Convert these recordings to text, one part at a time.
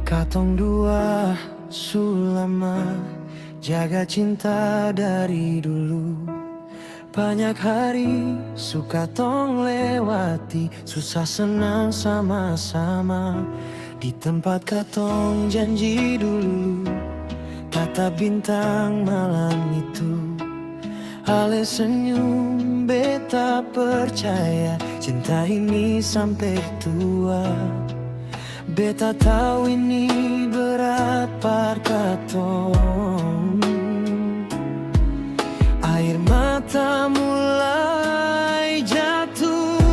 Katong dua sulama jaga cinta dari dulu. Banyak hari suka tong lewati, susah senang sama-sama. Di tempat katong janji dulu, tatap bintang malam itu. Ale senyum, beta percaya cinta ini sampai tua. Beta tahu ini berat par katong. Air mata mulai jatuh.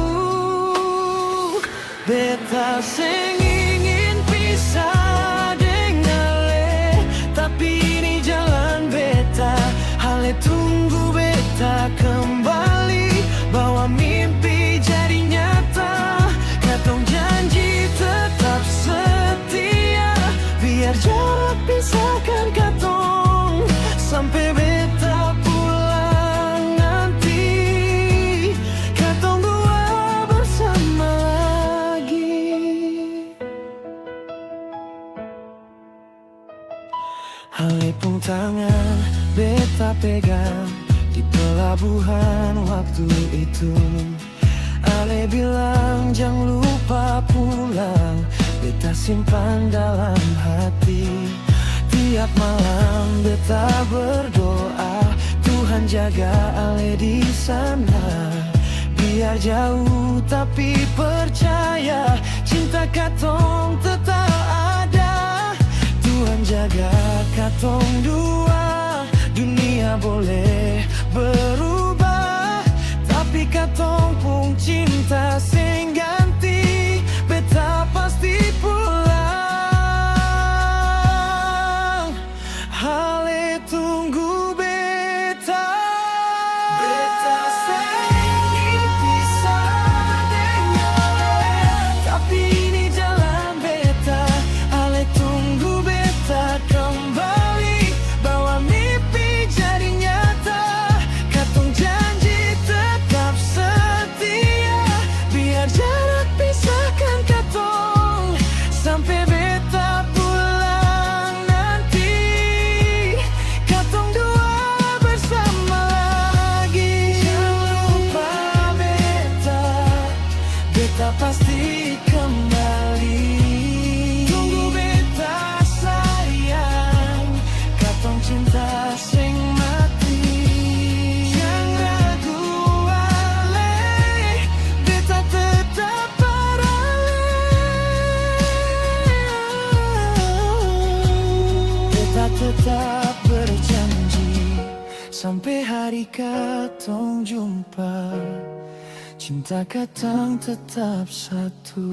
Beta seng ingin pisah dengan Ale, tapi ini jalan beta. Ale tunggu beta kembali, bawa mimpi jadi nyata. Katong janji tetap setia, biar jarak pisahkan katong sampai beta pulang nanti. Katong dua bersama lagi. Ale pun tangan beta pegang di pelabuhan waktu itu. Ale bilang jangan lupa pulang, beta simpan dalam hati. Tiap malam beta berdoa, Tuhan jaga Ale di sana. Biar jauh tapi percaya, cinta katong tetap ada. Tuhan jaga katong dua, dunia boleh berubah, tapi katong pun cinta sing ganti. Beta pasti pulang. Ale tunggu beta. Beta seng ingin pisah dengan Ale, tapi ini jalan beta. Ale tunggu beta kembali, bawa mimpi jadi nyata. Katong janji tetap setia, biar jarak pisahkan katong sampai beta pulang nanti. Katong dua bersama lagi. Jangan lupa beta, beta pasti kembali. Tunggu beta sayang, katong cinta sing mati. Jangan ragu Ale, beta tetap beta tetap berjanji, sampai hari katong jumpa, cinta katong tetap satu.